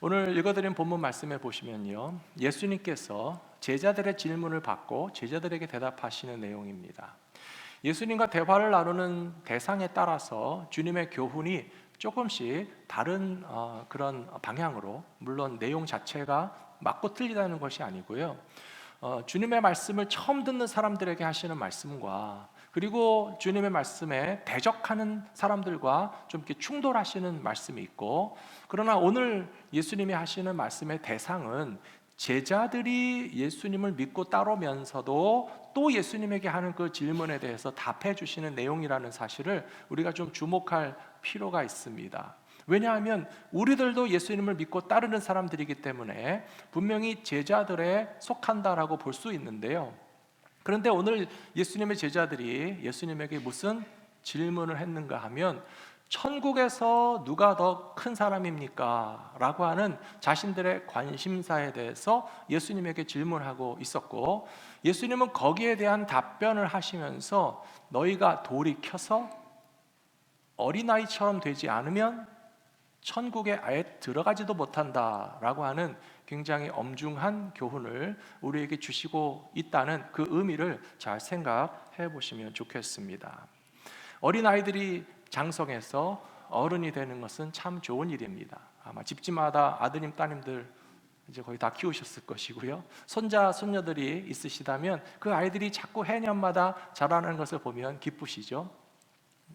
오늘 읽어드린 본문 말씀에 보시면요, 예수님께서 제자들의 질문을 받고 제자들에게 대답하시는 내용입니다. 예수님과 대화를 나누는 대상에 따라서 주님의 교훈이 조금씩 다른 그런 방향으로, 물론 내용 자체가 맞고 틀리다는 것이 아니고요, 주님의 말씀을 처음 듣는 사람들에게 하시는 말씀과, 그리고 주님의 말씀에 대적하는 사람들과 좀 이렇게 충돌하시는 말씀이 있고, 그러나 오늘 예수님이 하시는 말씀의 대상은 제자들이 예수님을 믿고 따르면서도 또 예수님에게 하는 그 질문에 대해서 답해 주시는 내용이라는 사실을 우리가 좀 주목할 필요가 있습니다. 왜냐하면 우리들도 예수님을 믿고 따르는 사람들이기 때문에 분명히 제자들에 속한다라고 볼 수 있는데요, 그런데 오늘 예수님의 제자들이 예수님에게 무슨 질문을 했는가 하면, 천국에서 누가 더 큰 사람입니까? 라고 하는 자신들의 관심사에 대해서 예수님에게 질문하고 있었고, 예수님은 거기에 대한 답변을 하시면서 너희가 돌이켜서 어린아이처럼 되지 않으면 천국에 아예 들어가지도 못한다 라고 하는 굉장히 엄중한 교훈을 우리에게 주시고 있다는 그 의미를 잘 생각해 보시면 좋겠습니다. 어린아이들이 장성해서 어른이 되는 것은 참 좋은 일입니다. 아마 집집마다 아드님 따님들 이제 거의 다 키우셨을 것이고요, 손자 손녀들이 있으시다면 그 아이들이 자꾸 해년마다 자라는 것을 보면 기쁘시죠.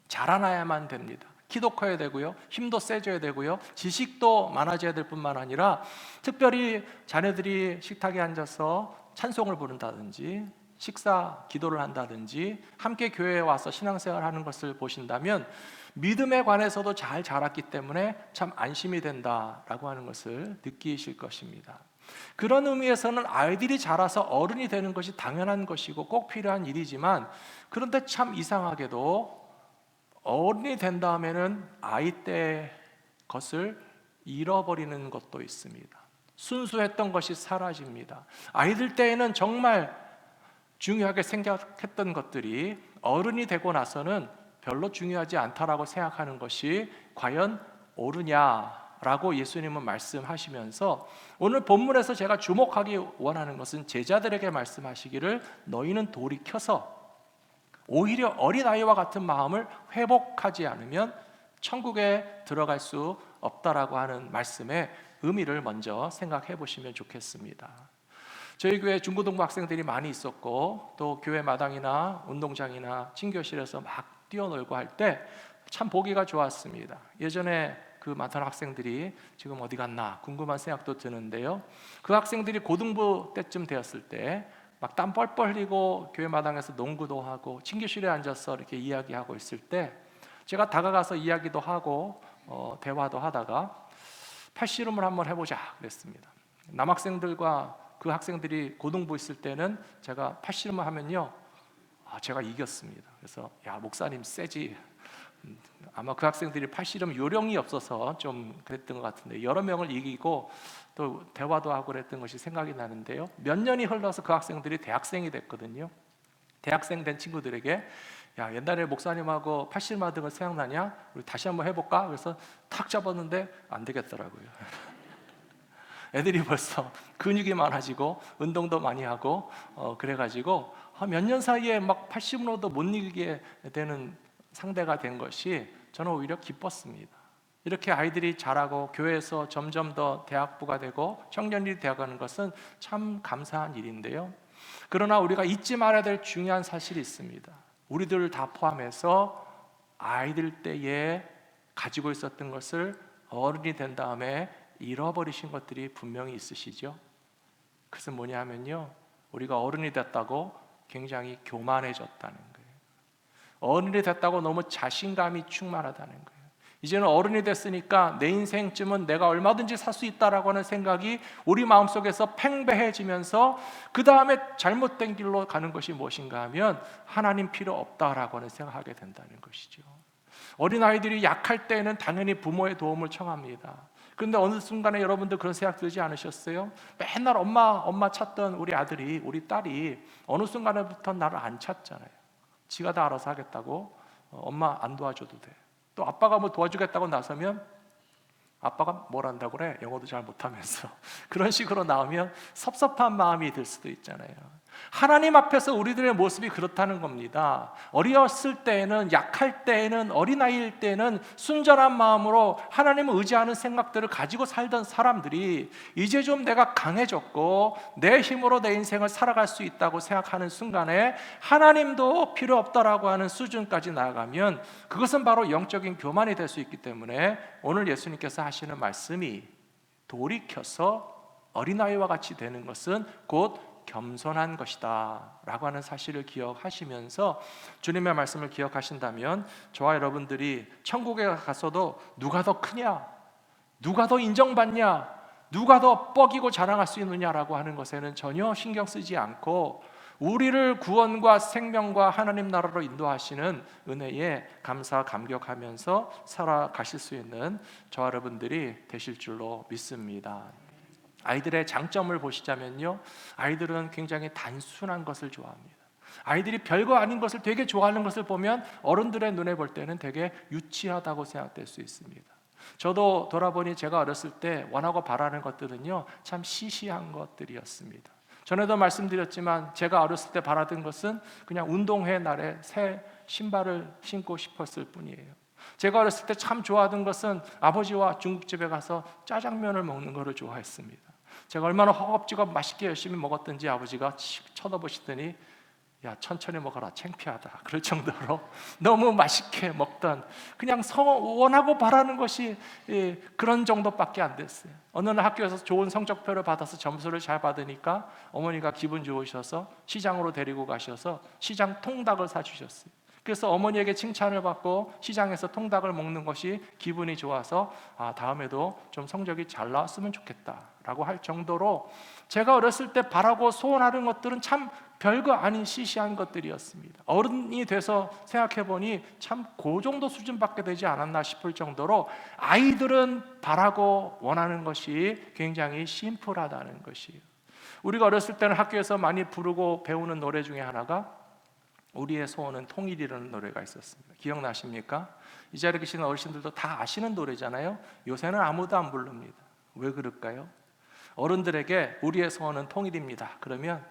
자라나야만 됩니다. 키도 커야 되고요, 힘도 세져야 되고요, 지식도 많아져야 될 뿐만 아니라 특별히 자녀들이 식탁에 앉아서 찬송을 부른다든지 식사 기도를 한다든지 함께 교회에 와서 신앙생활을 하는 것을 보신다면 믿음에 관해서도 잘 자랐기 때문에 참 안심이 된다라고 하는 것을 느끼실 것입니다. 그런 의미에서는 아이들이 자라서 어른이 되는 것이 당연한 것이고 꼭 필요한 일이지만, 그런데 참 이상하게도 어른이 된 다음에는 아이 때 것을 잃어버리는 것도 있습니다. 순수했던 것이 사라집니다. 아이들 때에는 정말 중요하게 생각했던 것들이 어른이 되고 나서는 별로 중요하지 않다라고 생각하는 것이 과연 옳으냐라고 예수님은 말씀하시면서, 오늘 본문에서 제가 주목하기 원하는 것은 제자들에게 말씀하시기를 너희는 돌이켜서 오히려 어린아이와 같은 마음을 회복하지 않으면 천국에 들어갈 수 없다라고 하는 말씀의 의미를 먼저 생각해 보시면 좋겠습니다. 저희 교회 중고등부 학생들이 많이 있었고, 또 교회 마당이나 운동장이나 친교실에서 막 뛰어놀고 할 때 참 보기가 좋았습니다. 예전에 그 많던 학생들이 지금 어디 갔나 궁금한 생각도 드는데요, 그 학생들이 고등부 때쯤 되었을 때 막 땀 뻘뻘 흘리고 교회 마당에서 농구도 하고 친교실에 앉아서 이렇게 이야기하고 있을 때 제가 다가가서 이야기도 하고 대화도 하다가 팔씨름을 한번 해보자 그랬습니다. 남학생들과 그 학생들이 고등부 있을 때는 제가 팔씨름을 하면요, 제가 이겼습니다. 그래서 야, 목사님 세지. 아마 그 학생들이 팔씨름 요령이 없어서 좀 그랬던 것 같은데 여러 명을 이기고 또 대화도 하고 그랬던 것이 생각이 나는데요, 몇 년이 흘러서 그 학생들이 대학생이 됐거든요. 대학생 된 친구들에게 야, 옛날에 목사님하고 팔씨름 하던 거 생각나냐? 우리 다시 한번 해볼까? 그래서 탁 잡았는데 안 되겠더라고요. 애들이 벌써 근육이 많아지고 운동도 많이 하고 그래가지고 몇 년 사이에 막 80으로도 못 이기게 되는 상대가 된 것이 저는 오히려 기뻤습니다. 이렇게 아이들이 자라고 교회에서 점점 더 대학부가 되고 청년이 되어가는 것은 참 감사한 일인데요, 그러나 우리가 잊지 말아야 될 중요한 사실이 있습니다. 우리들을 다 포함해서 아이들 때에 가지고 있었던 것을 어른이 된 다음에 잃어버리신 것들이 분명히 있으시죠. 그것은 뭐냐 하면요, 우리가 어른이 됐다고 굉장히 교만해졌다는 거예요. 어른이 됐다고 너무 자신감이 충만하다는 거예요. 이제는 어른이 됐으니까 내 인생쯤은 내가 얼마든지 살 수 있다라고 하는 생각이 우리 마음속에서 팽배해지면서 그 다음에 잘못된 길로 가는 것이 무엇인가 하면 하나님 필요 없다라고 하는 생각하게 된다는 것이죠. 어린아이들이 약할 때에는 당연히 부모의 도움을 청합니다. 그런데 어느 순간에 여러분들 그런 생각 들지 않으셨어요? 맨날 엄마 찾던 우리 아들이, 우리 딸이 어느 순간부터 나를 안 찾잖아요. 지가 다 알아서 하겠다고 엄마 안 도와줘도 돼. 또 아빠가 뭐 도와주겠다고 나서면 아빠가 뭘 한다고 그래? 영어도 잘 못하면서. 그런 식으로 나오면 섭섭한 마음이 들 수도 있잖아요. 하나님 앞에서 우리들의 모습이 그렇다는 겁니다. 어렸을 때에는, 약할 때에는, 어린아이일 때는 순전한 마음으로 하나님을 의지하는 생각들을 가지고 살던 사람들이 이제 좀 내가 강해졌고 내 힘으로 내 인생을 살아갈 수 있다고 생각하는 순간에 하나님도 필요 없다라고 하는 수준까지 나아가면 그것은 바로 영적인 교만이 될 수 있기 때문에 오늘 예수님께서 하시는 말씀이 돌이켜서 어린아이와 같이 되는 것은 곧 겸손한 것이다 라고 하는 사실을 기억하시면서 주님의 말씀을 기억하신다면 저와 여러분들이 천국에 가서도 누가 더 크냐, 누가 더 인정받냐, 누가 더 뻐기고 자랑할 수 있느냐라고 하는 것에는 전혀 신경 쓰지 않고 우리를 구원과 생명과 하나님 나라로 인도하시는 은혜에 감사 감격하면서 살아가실 수 있는 저와 여러분들이 되실 줄로 믿습니다. 아이들의 장점을 보시자면요, 아이들은 굉장히 단순한 것을 좋아합니다. 아이들이 별거 아닌 것을 되게 좋아하는 것을 보면 어른들의 눈에 볼 때는 되게 유치하다고 생각될 수 있습니다. 저도 돌아보니 제가 어렸을 때 원하고 바라는 것들은요 참 시시한 것들이었습니다. 전에도 말씀드렸지만 제가 어렸을 때 바라던 것은 그냥 운동회 날에 새 신발을 신고 싶었을 뿐이에요. 제가 어렸을 때 참 좋아하던 것은 아버지와 중국집에 가서 짜장면을 먹는 것을 좋아했습니다. 제가 얼마나 허겁지겁 맛있게 열심히 먹었던지 아버지가 쳐다보시더니 야, 천천히 먹어라, 창피하다 그럴 정도로 너무 맛있게 먹던, 그냥 원하고 바라는 것이 그런 정도밖에 안 됐어요. 어느 날 학교에서 좋은 성적표를 받아서 점수를 잘 받으니까 어머니가 기분 좋으셔서 시장으로 데리고 가셔서 시장 통닭을 사주셨어요. 그래서 어머니에게 칭찬을 받고 시장에서 통닭을 먹는 것이 기분이 좋아서 다음에도 좀 성적이 잘 나왔으면 좋겠다라고 할 정도로 제가 어렸을 때 바라고 소원하는 것들은 참 별거 아닌 시시한 것들이었습니다. 어른이 돼서 생각해보니 참 그 정도 수준밖에 되지 않았나 싶을 정도로 아이들은 바라고 원하는 것이 굉장히 심플하다는 것이에요. 우리가 어렸을 때는 학교에서 많이 부르고 배우는 노래 중에 하나가 우리의 소원은 통일이라는 노래가 있었습니다. 기억나십니까? 이 자리에 계시는 어르신들도 다 아시는 노래잖아요. 요새는 아무도 안 부릅니다. 왜 그럴까요? 어른들에게 우리의 소원은 통일입니다 그러면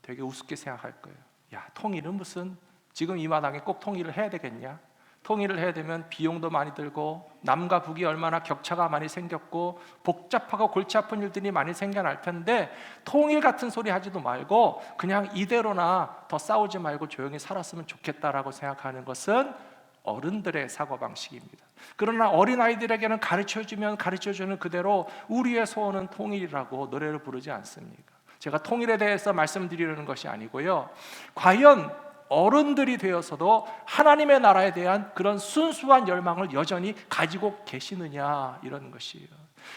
되게 우습게 생각할 거예요. 야, 통일은 무슨, 지금 이 마당에 꼭 통일을 해야 되겠냐? 통일을 해야 되면 비용도 많이 들고 남과 북이 얼마나 격차가 많이 생겼고 복잡하고 골치 아픈 일들이 많이 생겨날 텐데 통일 같은 소리 하지도 말고 그냥 이대로나 더 싸우지 말고 조용히 살았으면 좋겠다라고 생각하는 것은 어른들의 사고방식입니다. 그러나 어린아이들에게는 가르쳐주면 가르쳐주는 그대로 우리의 소원은 통일이라고 노래를 부르지 않습니까? 제가 통일에 대해서 말씀드리려는 것이 아니고요, 과연 어른들이 되어서도 하나님의 나라에 대한 그런 순수한 열망을 여전히 가지고 계시느냐, 이런 것이에요.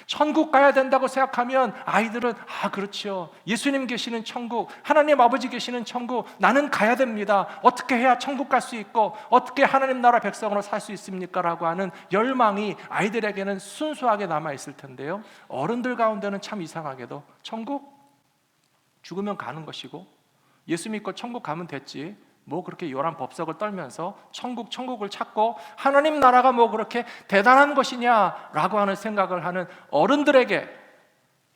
천국 가야 된다고 생각하면 아이들은 그렇죠, 예수님 계시는 천국, 하나님 아버지 계시는 천국, 나는 가야 됩니다. 어떻게 해야 천국 갈 수 있고 어떻게 하나님 나라 백성으로 살 수 있습니까? 라고 하는 열망이 아이들에게는 순수하게 남아있을 텐데요, 어른들 가운데는 참 이상하게도 천국? 죽으면 가는 것이고 예수 믿고 천국 가면 됐지, 뭐 그렇게 요란 법석을 떨면서 천국을 찾고 하나님 나라가 뭐 그렇게 대단한 것이냐라고 하는 생각을 하는 어른들에게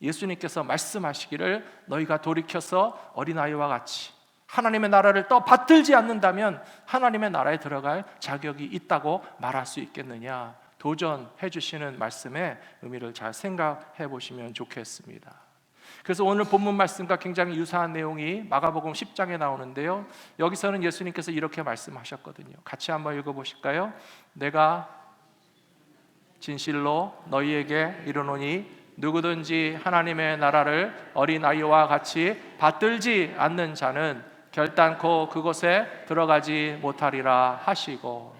예수님께서 말씀하시기를 너희가 돌이켜서 어린아이와 같이 하나님의 나라를 또 받들지 않는다면 하나님의 나라에 들어갈 자격이 있다고 말할 수 있겠느냐, 도전해 주시는 말씀의 의미를 잘 생각해 보시면 좋겠습니다. 그래서 오늘 본문 말씀과 굉장히 유사한 내용이 마가복음 10장에 나오는데요, 여기서는 예수님께서 이렇게 말씀하셨거든요. 같이 한번 읽어보실까요? 내가 진실로 너희에게 이르노니 누구든지 하나님의 나라를 어린아이와 같이 받들지 않는 자는 결단코 그곳에 들어가지 못하리라 하시고,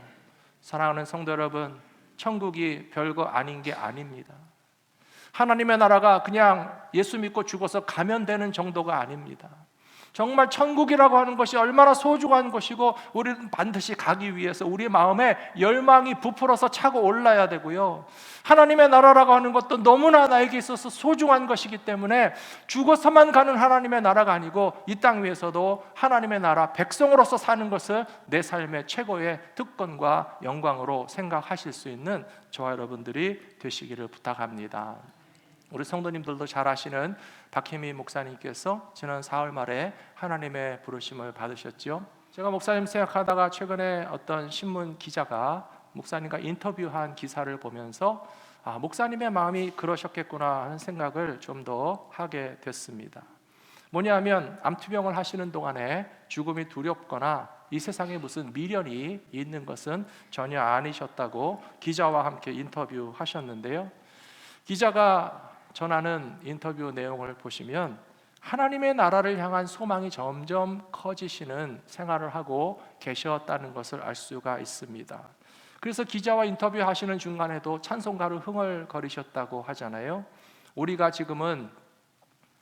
사랑하는 성도 여러분, 천국이 별거 아닌 게 아닙니다. 하나님의 나라가 그냥 예수 믿고 죽어서 가면 되는 정도가 아닙니다. 정말 천국이라고 하는 것이 얼마나 소중한 것이고 우리는 반드시 가기 위해서 우리 마음에 열망이 부풀어서 차고 올라야 되고요. 하나님의 나라라고 하는 것도 너무나 나에게 있어서 소중한 것이기 때문에 죽어서만 가는 하나님의 나라가 아니고 이 땅 위에서도 하나님의 나라 백성으로서 사는 것을 내 삶의 최고의 특권과 영광으로 생각하실 수 있는 저와 여러분들이 되시기를 부탁합니다. 우리 성도님들도 잘 아시는 박혜미 목사님께서 지난 4월 말에 하나님의 부르심을 받으셨죠. 제가 목사님 생각하다가 최근에 어떤 신문 기자가 목사님과 인터뷰한 기사를 보면서 목사님의 마음이 그러셨겠구나 하는 생각을 좀 더 하게 됐습니다. 뭐냐면 암투병을 하시는 동안에 죽음이 두렵거나 이 세상에 무슨 미련이 있는 것은 전혀 아니셨다고 기자와 함께 인터뷰하셨는데요. 기자가 전하는 인터뷰 내용을 보시면 하나님의 나라를 향한 소망이 점점 커지시는 생활을 하고 계셨다는 것을 알 수가 있습니다. 그래서 기자와 인터뷰하시는 중간에도 찬송가를 흥얼거리셨다고 하잖아요. 우리가 지금은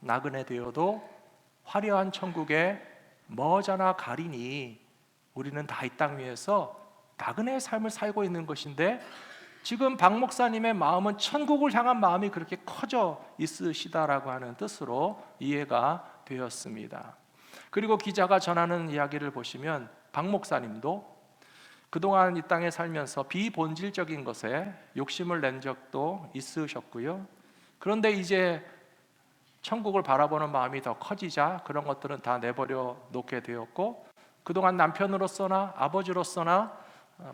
나그네 되어도 화려한 천국에 머지않아 가리니 우리는 다 이 땅 위에서 나그네의 삶을 살고 있는 것인데 지금 박 목사님의 마음은 천국을 향한 마음이 그렇게 커져 있으시다라고 하는 뜻으로 이해가 되었습니다. 그리고 기자가 전하는 이야기를 보시면 박 목사님도 그동안 이 땅에 살면서 비본질적인 것에 욕심을 낸 적도 있으셨고요. 그런데 이제 천국을 바라보는 마음이 더 커지자 그런 것들은 다 내버려 놓게 되었고 그동안 남편으로서나 아버지로서나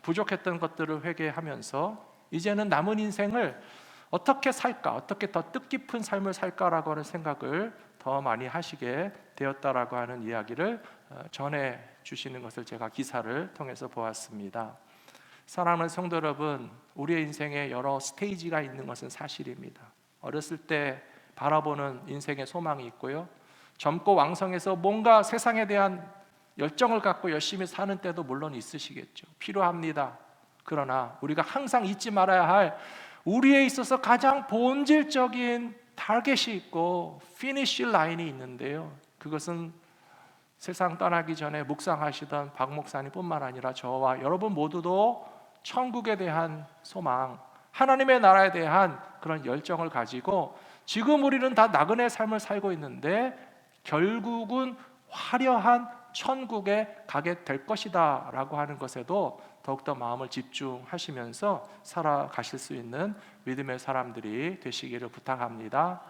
부족했던 것들을 회개하면서 이제는 남은 인생을 어떻게 살까, 어떻게 더 뜻깊은 삶을 살까라고 하는 생각을 더 많이 하시게 되었다라고 하는 이야기를 전해 주시는 것을 제가 기사를 통해서 보았습니다. 사랑하는 성도 여러분, 우리의 인생에 여러 스테이지가 있는 것은 사실입니다. 어렸을 때 바라보는 인생의 소망이 있고요. 젊고 왕성해서 뭔가 세상에 대한 열정을 갖고 열심히 사는 때도 물론 있으시겠죠. 필요합니다. 그러나 우리가 항상 잊지 말아야 할 우리에 있어서 가장 본질적인 타겟이 있고 피니쉬 라인이 있는데요. 그것은 세상 떠나기 전에 묵상하시던 박 목사님뿐만 아니라 저와 여러분 모두도 천국에 대한 소망, 하나님의 나라에 대한 그런 열정을 가지고 지금 우리는 다 나그네 삶을 살고 있는데 결국은 화려한 천국에 가게 될 것이다 라고 하는 것에도 더욱더 마음을 집중하시면서 살아가실 수 있는 믿음의 사람들이 되시기를 부탁합니다.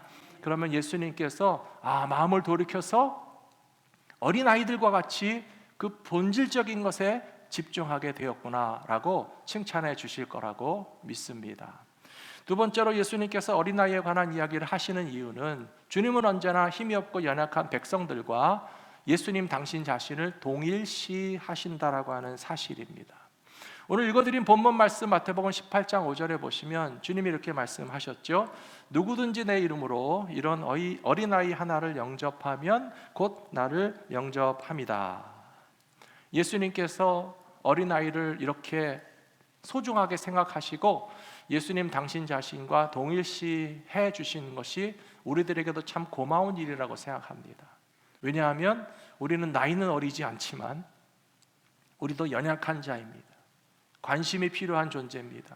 그러면 예수님께서 마음을 돌이켜서 어린아이들과 같이 그 본질적인 것에 집중하게 되었구나 라고 칭찬해 주실 거라고 믿습니다. 두 번째로 예수님께서 어린아이에 관한 이야기를 하시는 이유는 주님은 언제나 힘이 없고 연약한 백성들과 예수님 당신 자신을 동일시하신다라고 하는 사실입니다. 오늘 읽어드린 본문 말씀 마태복음 18장 5절에 보시면 주님이 이렇게 말씀하셨죠. 누구든지 내 이름으로 이런 어린아이 하나를 영접하면 곧 나를 영접함이다. 예수님께서 어린아이를 이렇게 소중하게 생각하시고 예수님 당신 자신과 동일시해 주시는 것이 우리들에게도 참 고마운 일이라고 생각합니다. 왜냐하면 우리는 나이는 어리지 않지만 우리도 연약한 자입니다. 관심이 필요한 존재입니다.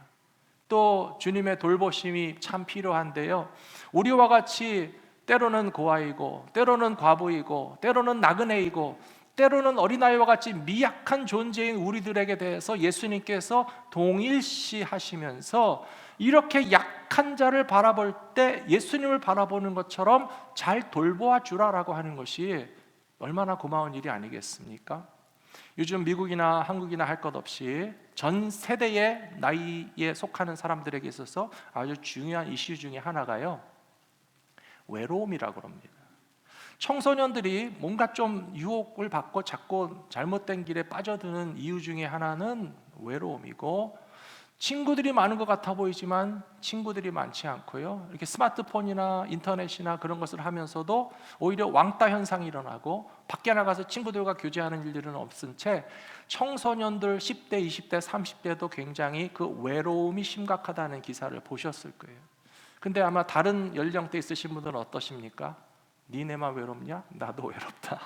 또 주님의 돌보심이 참 필요한데요. 우리와 같이 때로는 고아이고 때로는 과부이고 때로는 나그네이고 때로는 어린아이와 같이 미약한 존재인 우리들에게 대해서 예수님께서 동일시하시면서 이렇게 약한 자를 바라볼 때 예수님을 바라보는 것처럼 잘 돌보아 주라라고 하는 것이 얼마나 고마운 일이 아니겠습니까? 요즘 미국이나 한국이나 할 것 없이 전 세대의 나이에 속하는 사람들에게 있어서 아주 중요한 이슈 중에 하나가요, 외로움이라고 합니다. 청소년들이 뭔가 좀 유혹을 받고 자꾸 잘못된 길에 빠져드는 이유 중에 하나는 외로움이고, 친구들이 많은 것 같아 보이지만 친구들이 많지 않고요, 이렇게 스마트폰이나 인터넷이나 그런 것을 하면서도 오히려 왕따 현상이 일어나고 밖에 나가서 친구들과 교제하는 일들은 없은 채 청소년들 10대, 20대, 30대도 굉장히 그 외로움이 심각하다는 기사를 보셨을 거예요. 근데 아마 다른 연령대 있으신 분들은 어떠십니까? 니네만 외롭냐? 나도 외롭다.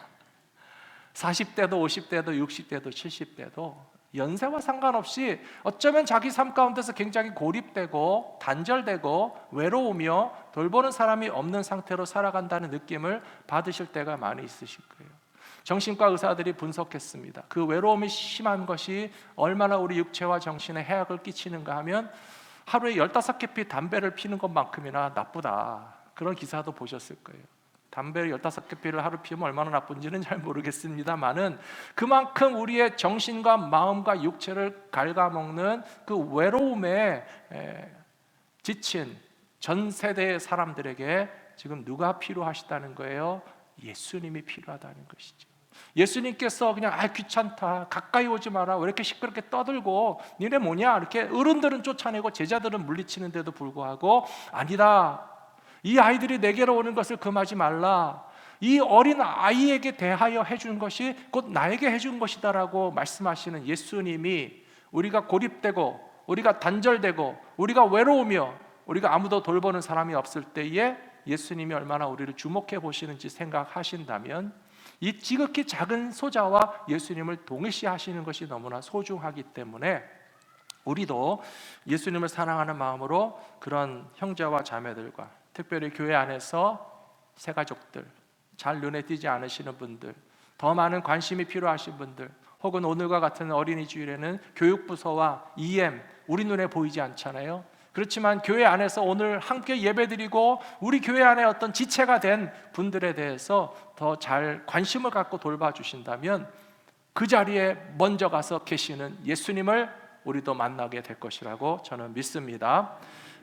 40대도 50대도 60대도 70대도 연세와 상관없이 어쩌면 자기 삶 가운데서 굉장히 고립되고 단절되고 외로우며 돌보는 사람이 없는 상태로 살아간다는 느낌을 받으실 때가 많이 있으실 거예요. 정신과 의사들이 분석했습니다. 그 외로움이 심한 것이 얼마나 우리 육체와 정신에 해악을 끼치는가 하면 하루에 15개 담배를 피는 것만큼이나 나쁘다. 그런 기사도 보셨을 거예요. 담배를 15개 피를 하루 피우면 얼마나 나쁜지는 잘 모르겠습니다만은 그만큼 우리의 정신과 마음과 육체를 갉아먹는 그 외로움에 지친 전 세대의 사람들에게 지금 누가 필요하시다는 거예요? 예수님이 필요하다는 것이죠. 예수님께서 그냥 귀찮다, 가까이 오지 마라, 왜 이렇게 시끄럽게 떠들고 니네 뭐냐 이렇게 어른들은 쫓아내고 제자들은 물리치는데도 불구하고 아니다, 이 아이들이 내게로 오는 것을 금하지 말라, 이 어린 아이에게 대하여 해준 것이 곧 나에게 해준 것이다라고 말씀하시는 예수님이 우리가 고립되고 우리가 단절되고 우리가 외로우며 우리가 아무도 돌보는 사람이 없을 때에 예수님이 얼마나 우리를 주목해 보시는지 생각하신다면 이 지극히 작은 소자와 예수님을 동일시하시는 것이 너무나 소중하기 때문에 우리도 예수님을 사랑하는 마음으로 그런 형제와 자매들과 특별히 교회 안에서 새가족들, 잘 눈에 띄지 않으시는 분들, 더 많은 관심이 필요하신 분들, 혹은 오늘과 같은 어린이 주일에는 교육부서와 EM 우리 눈에 보이지 않잖아요. 그렇지만 교회 안에서 오늘 함께 예배드리고 우리 교회 안에 어떤 지체가 된 분들에 대해서 더 잘 관심을 갖고 돌봐주신다면 그 자리에 먼저 가서 계시는 예수님을 우리도 만나게 될 것이라고 저는 믿습니다.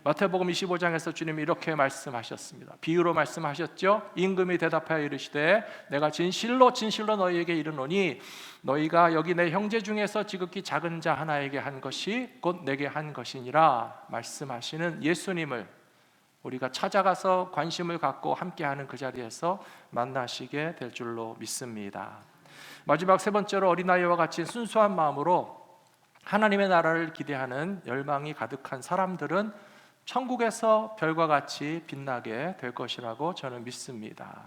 마태복음 25장에서 주님이 이렇게 말씀하셨습니다. 비유로 말씀하셨죠. 임금이 대답하여 이르시되 내가 진실로 진실로 너희에게 이르노니 너희가 여기 내 형제 중에서 지극히 작은 자 하나에게 한 것이 곧 내게 한 것이니라 말씀하시는 예수님을 우리가 찾아가서 관심을 갖고 함께하는 그 자리에서 만나시게 될 줄로 믿습니다. 마지막 세 번째로 어린아이와 같이 순수한 마음으로 하나님의 나라를 기대하는 열망이 가득한 사람들은 천국에서 별과 같이 빛나게 될 것이라고 저는 믿습니다.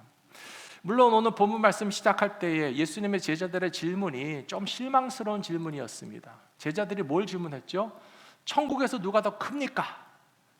물론 오늘 본문 말씀 시작할 때에 예수님의 제자들의 질문이 좀 실망스러운 질문이었습니다. 제자들이 뭘 질문했죠? 천국에서 누가 더 큽니까?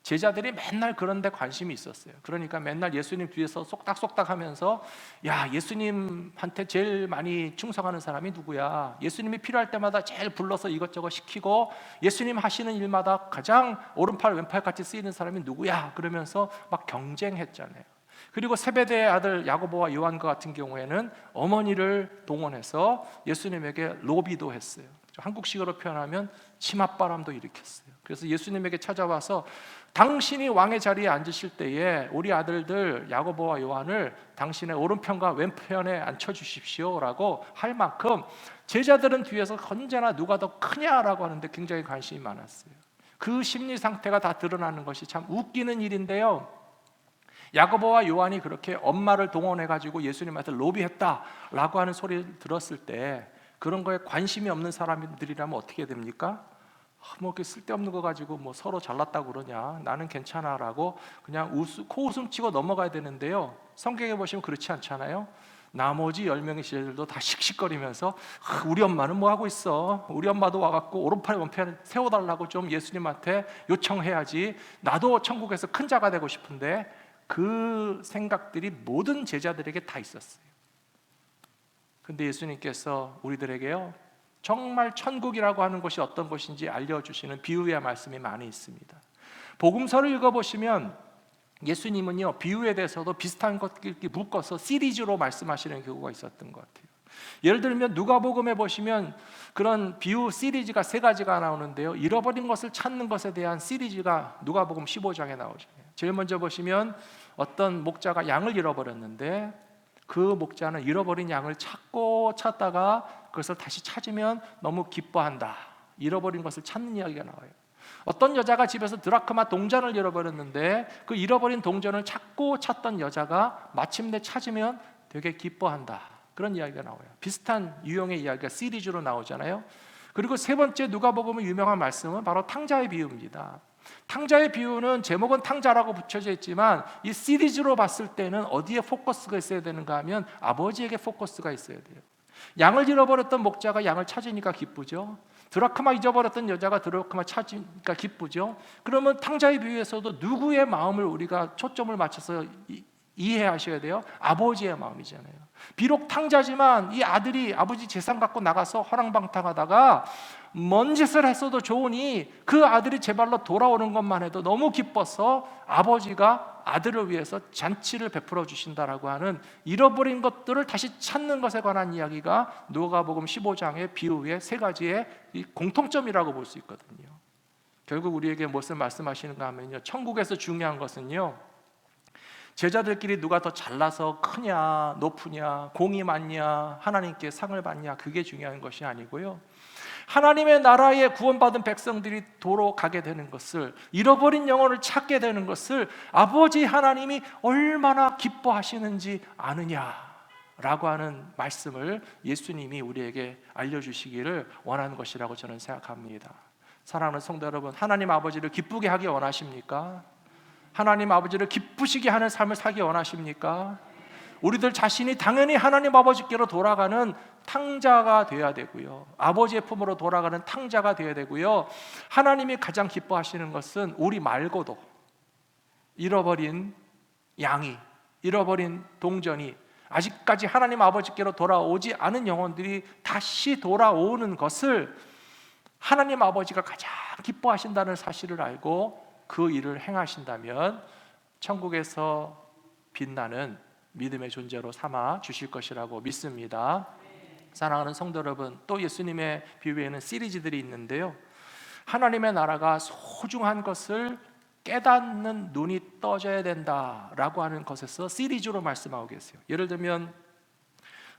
제자들이 맨날 그런 데 관심이 있었어요. 그러니까 맨날 예수님 뒤에서 쏙닥쏙닥 하면서 야, 예수님한테 제일 많이 충성하는 사람이 누구야? 예수님이 필요할 때마다 제일 불러서 이것저것 시키고 예수님 하시는 일마다 가장 오른팔 왼팔 같이 쓰이는 사람이 누구야? 그러면서 막 경쟁했잖아요. 그리고 세베대의 아들 야고보와 요한과 같은 경우에는 어머니를 동원해서 예수님에게 로비도 했어요. 한국식으로 표현하면 치맛바람도 일으켰어요. 그래서 예수님에게 찾아와서 당신이 왕의 자리에 앉으실 때에 우리 아들들 야고보와 요한을 당신의 오른편과 왼편에 앉혀주십시오 라고 할 만큼 제자들은 뒤에서 언제나 누가 더 크냐라고 하는데 굉장히 관심이 많았어요. 그 심리 상태가 다 드러나는 것이 참 웃기는 일인데요, 야고보와 요한이 그렇게 엄마를 동원해가지고 예수님한테 로비했다라고 하는 소리를 들었을 때 그런 거에 관심이 없는 사람들이라면 어떻게 됩니까? 뭐 이렇게 쓸데없는 거 가지고 뭐 서로 잘났다고 그러냐, 나는 괜찮아라고 그냥 코웃음 치고 넘어가야 되는데요, 성경에 보시면 그렇지 않잖아요. 나머지 10명의 제자들도 다 씩씩거리면서 우리 엄마는 뭐 하고 있어? 우리 엄마도 와갖고 오른팔 왼팔 세워달라고 좀 예수님한테 요청해야지, 나도 천국에서 큰 자가 되고 싶은데, 그 생각들이 모든 제자들에게 다 있었어요. 근데 예수님께서 우리들에게요, 정말 천국이라고 하는 것이 어떤 것인지 알려주시는 비유의 말씀이 많이 있습니다. 복음서를 읽어보시면 예수님은요, 비유에 대해서도 비슷한 것들 묶어서 시리즈로 말씀하시는 경우가 있었던 것 같아요. 예를 들면 누가복음에 보시면 그런 비유 시리즈가 3가지가 나오는데요, 잃어버린 것을 찾는 것에 대한 시리즈가 누가복음 15장에 나오잖아요. 제일 먼저 보시면 어떤 목자가 양을 잃어버렸는데 그 목자는 잃어버린 양을 찾고 찾다가 그것을 다시 찾으면 너무 기뻐한다. 잃어버린 것을 찾는 이야기가 나와요. 어떤 여자가 집에서 드라크마 동전을 잃어버렸는데 그 잃어버린 동전을 찾고 찾던 여자가 마침내 찾으면 되게 기뻐한다. 그런 이야기가 나와요. 비슷한 유형의 이야기가 시리즈로 나오잖아요. 그리고 세 번째 누가복음의 유명한 말씀은 바로 탕자의 비유입니다. 탕자의 비유는 제목은 탕자라고 붙여져 있지만 이 시리즈로 봤을 때는 어디에 포커스가 있어야 되는가 하면 아버지에게 포커스가 있어야 돼요. 양을 잃어버렸던 목자가 양을 찾으니까 기쁘죠. 드라크마 잊어버렸던 여자가 드라크마 찾으니까 기쁘죠. 그러면 탕자의 비유에서도 누구의 마음을 우리가 초점을 맞춰서 이해하셔야 돼요? 아버지의 마음이잖아요. 비록 탕자지만 이 아들이 아버지 재산 갖고 나가서 허랑방탕하다가 뭔 짓을 했어도 좋으니 그 아들이 제 발로 돌아오는 것만 해도 너무 기뻐서 아버지가 아들을 위해서 잔치를 베풀어 주신다라고 하는 잃어버린 것들을 다시 찾는 것에 관한 이야기가 누가복음 15장의 비유의 세 가지의 공통점이라고 볼 수 있거든요. 결국 우리에게 무엇을 말씀하시는가 하면요, 천국에서 중요한 것은요, 제자들끼리 누가 더 잘나서 크냐 높으냐 공이 많냐 하나님께 상을 받냐 그게 중요한 것이 아니고요, 하나님의 나라에 구원받은 백성들이 도로 가게 되는 것을, 잃어버린 영혼을 찾게 되는 것을 아버지 하나님이 얼마나 기뻐하시는지 아느냐라고 하는 말씀을 예수님이 우리에게 알려주시기를 원하는 것이라고 저는 생각합니다. 사랑하는 성도 여러분, 하나님 아버지를 기쁘게 하기 원하십니까? 하나님 아버지를 기쁘시게 하는 삶을 살기 원하십니까? 우리들 자신이 당연히 하나님 아버지께로 돌아가는 탕자가 되어야 되고요, 아버지의 품으로 돌아가는 탕자가 되어야 되고요, 하나님이 가장 기뻐하시는 것은 우리 말고도 잃어버린 양이, 잃어버린 동전이, 아직까지 하나님 아버지께로 돌아오지 않은 영혼들이 다시 돌아오는 것을 하나님 아버지가 가장 기뻐하신다는 사실을 알고 그 일을 행하신다면 천국에서 빛나는 믿음의 존재로 삼아 주실 것이라고 믿습니다. 사랑하는 성도 여러분, 또 예수님의 비유에는 시리즈들이 있는데요, 하나님의 나라가 소중한 것을 깨닫는 눈이 떠져야 된다라고 하는 것에서 시리즈로 말씀하고 계세요. 예를 들면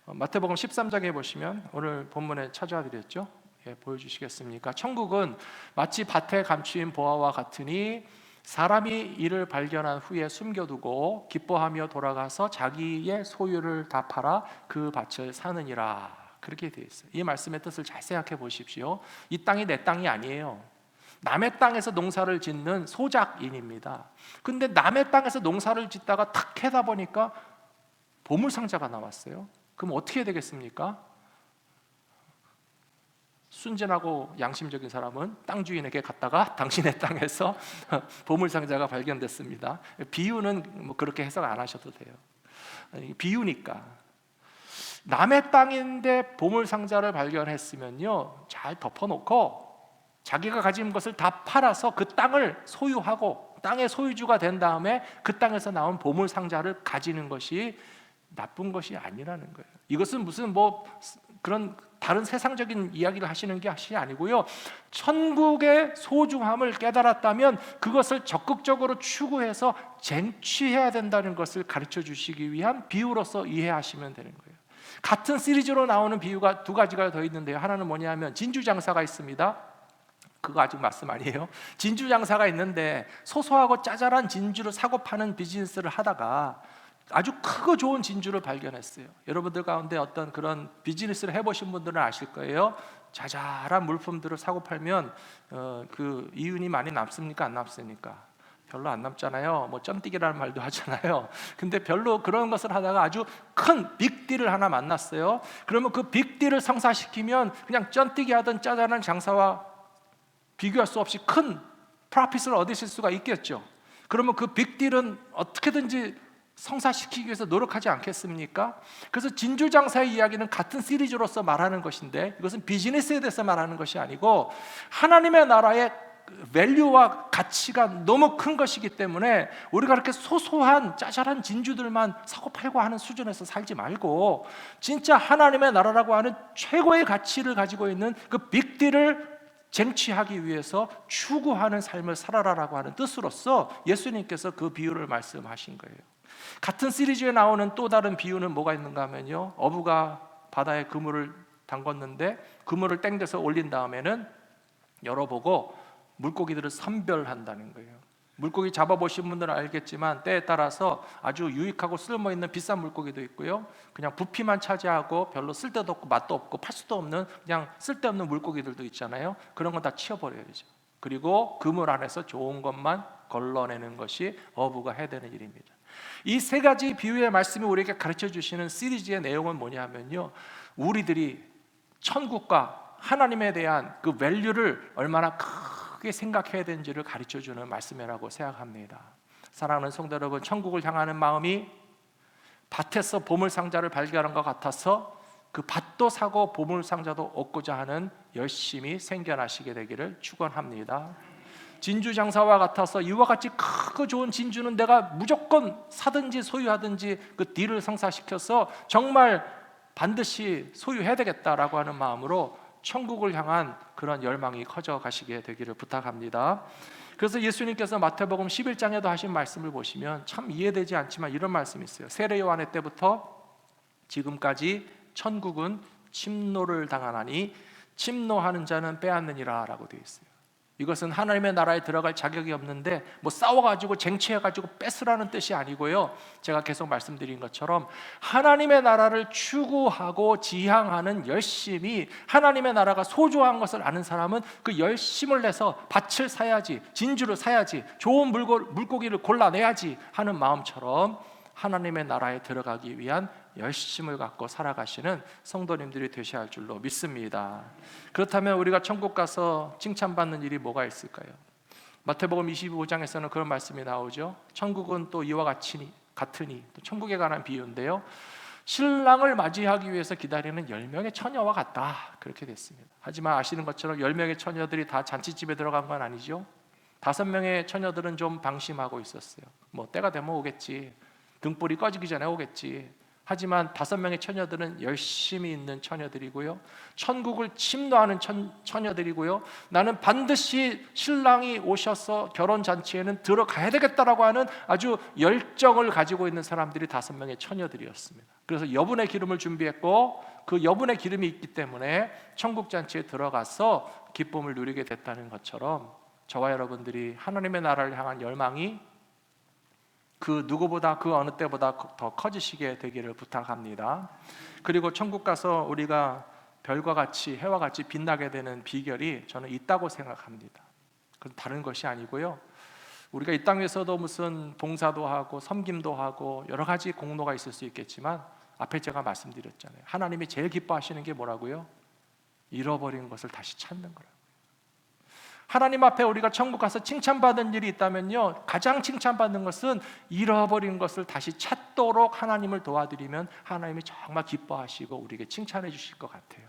마태복음 13장에 보시면, 오늘 본문에 찾아와 드렸죠. 보여주시겠습니까? 천국은 마치 밭에 감추인 보화와 같으니 사람이 이를 발견한 후에 숨겨두고 기뻐하며 돌아가서 자기의 소유를 다 팔아 그 밭을 사느니라. 그렇게 되어 있어요. 이 말씀의 뜻을 잘 생각해 보십시오. 이 땅이 내 땅이 아니에요. 남의 땅에서 농사를 짓는 소작인입니다. 근데 남의 땅에서 농사를 짓다가 탁 해다 보니까 보물상자가 나왔어요. 그럼 어떻게 되겠습니까? 순진하고 양심적인 사람은 땅 주인에게 갔다가 당신의 땅에서 보물상자가 발견됐습니다. 비유는 뭐 그렇게 해석 안 하셔도 돼요. 비유니까. 남의 땅인데 보물상자를 발견했으면요, 잘 덮어놓고 자기가 가진 것을 다 팔아서 그 땅을 소유하고 땅의 소유주가 된 다음에 그 땅에서 나온 보물상자를 가지는 것이 나쁜 것이 아니라는 거예요. 이것은 무슨 뭐 그런 다른 세상적인 이야기를 하시는 것이 아니고요, 천국의 소중함을 깨달았다면 그것을 적극적으로 추구해서 쟁취해야 된다는 것을 가르쳐 주시기 위한 비유로서 이해하시면 되는 거예요. 같은 시리즈로 나오는 비유가 두 가지가 더 있는데요, 하나는 뭐냐면 진주장사가 있습니다. 그거 아직 말씀 아니에요. 진주장사가 있는데 소소하고 짜잘한 진주를 사고 파는 비즈니스를 하다가 아주 크고 좋은 진주를 발견했어요. 여러분들 가운데 어떤 그런 비즈니스를 해보신 분들은 아실 거예요. 자잘한 물품들을 사고 팔면 그 이윤이 많이 남습니까? 안 남습니까? 별로 안 남잖아요. 뭐 점뛰기라는 말도 하잖아요. 근데 별로 그런 것을 하다가 아주 큰 빅딜을 하나 만났어요. 그러면 그 빅딜을 성사시키면 그냥 점뛰기 하던 짜잘한 장사와 비교할 수 없이 큰 프로핏을 얻으실 수가 있겠죠. 그러면 그 빅딜은 어떻게든지 성사시키기 위해서 노력하지 않겠습니까? 그래서 진주장사의 이야기는 같은 시리즈로서 말하는 것인데, 이것은 비즈니스에 대해서 말하는 것이 아니고 하나님의 나라의 밸류와 가치가 너무 큰 것이기 때문에 우리가 그렇게 소소한 짜잘한 진주들만 사고 팔고 하는 수준에서 살지 말고 진짜 하나님의 나라라고 하는 최고의 가치를 가지고 있는 그 빅딜을 쟁취하기 위해서 추구하는 삶을 살아라라고 하는 뜻으로서 예수님께서 그 비유를 말씀하신 거예요. 같은 시리즈에 나오는 또 다른 비유는 뭐가 있는가 하면요, 어부가 바다에 그물을 담궜는데 그물을 땡겨서 올린 다음에는 열어보고 물고기들을 선별한다는 거예요. 물고기 잡아보신 분들은 알겠지만 때에 따라서 아주 유익하고 쓸모있는 비싼 물고기도 있고요, 그냥 부피만 차지하고 별로 쓸데도 없고 맛도 없고 팔 수도 없는 그냥 쓸데없는 물고기들도 있잖아요. 그런 건 다 치워버려야 되죠. 그리고 그물 안에서 좋은 것만 걸러내는 것이 어부가 해야 되는 일입니다. 이 세 가지 비유의 말씀이 우리에게 가르쳐 주시는 시리즈의 내용은 뭐냐면요, 우리들이 천국과 하나님에 대한 그 밸류를 얼마나 크게 생각해야 되는지를 가르쳐 주는 말씀이라고 생각합니다. 사랑하는 성도 여러분, 천국을 향하는 마음이 밭에서 보물상자를 발견한 것 같아서 그 밭도 사고 보물상자도 얻고자 하는 열심이 생겨나시게 되기를 축원합니다. 진주 장사와 같아서 이와 같이 크고 좋은 진주는 내가 무조건 사든지 소유하든지 그 딜을 성사시켜서 정말 반드시 소유해야 되겠다라고 하는 마음으로 천국을 향한 그런 열망이 커져 가시게 되기를 부탁합니다. 그래서 예수님께서 마태복음 11장에도 하신 말씀을 보시면 참 이해되지 않지만 이런 말씀이 있어요. 세례 요한의 때부터 지금까지 천국은 침노를 당하나니 침노하는 자는 빼앗느니라 라고 되어 있어요. 이것은 하나님의 나라에 들어갈 자격이 없는데 뭐 싸워가지고 쟁취해가지고 뺏으라는 뜻이 아니고요, 제가 계속 말씀드린 것처럼 하나님의 나라를 추구하고 지향하는 열심이, 하나님의 나라가 소중한 것을 아는 사람은 그 열심을 내서 밭을 사야지, 진주를 사야지, 좋은 물고기를 골라내야지 하는 마음처럼 하나님의 나라에 들어가기 위한 열심을 갖고 살아가시는 성도님들이 되셔야 할 줄로 믿습니다. 그렇다면 우리가 천국 가서 칭찬받는 일이 뭐가 있을까요? 마태복음 25장에서는 그런 말씀이 나오죠. 천국은 또 이와 같으니, 또 천국에 관한 비유인데요, 신랑을 맞이하기 위해서 기다리는 10명의 처녀와 같다, 그렇게 됐습니다. 하지만 아시는 것처럼 10명의 처녀들이 다 잔치집에 들어간 건 아니죠. 5명의 처녀들은 좀 방심하고 있었어요. 뭐 때가 되면 오겠지, 등불이 꺼지기 전에 오겠지. 하지만 5명의 처녀들은 열심히 있는 처녀들이고요, 천국을 침노하는 처녀들이고요, 나는 반드시 신랑이 오셔서 결혼잔치에는 들어가야 되겠다라고 하는 아주 열정을 가지고 있는 사람들이 5명의 처녀들이었습니다. 그래서 여분의 기름을 준비했고 그 여분의 기름이 있기 때문에 천국잔치에 들어가서 기쁨을 누리게 됐다는 것처럼 저와 여러분들이 하나님의 나라를 향한 열망이 그 누구보다 그 어느 때보다 더 커지시게 되기를 부탁합니다. 그리고 천국 가서 우리가 별과 같이, 해와 같이 빛나게 되는 비결이 저는 있다고 생각합니다. 그건 다른 것이 아니고요, 우리가 이 땅에서도 무슨 봉사도 하고 섬김도 하고 여러 가지 공로가 있을 수 있겠지만 앞에 제가 말씀드렸잖아요. 하나님이 제일 기뻐하시는 게 뭐라고요? 잃어버린 것을 다시 찾는 거라고. 하나님 앞에 우리가 천국 가서 칭찬받은 일이 있다면요, 가장 칭찬받는 것은 잃어버린 것을 다시 찾도록 하나님을 도와드리면 하나님이 정말 기뻐하시고 우리에게 칭찬해 주실 것 같아요.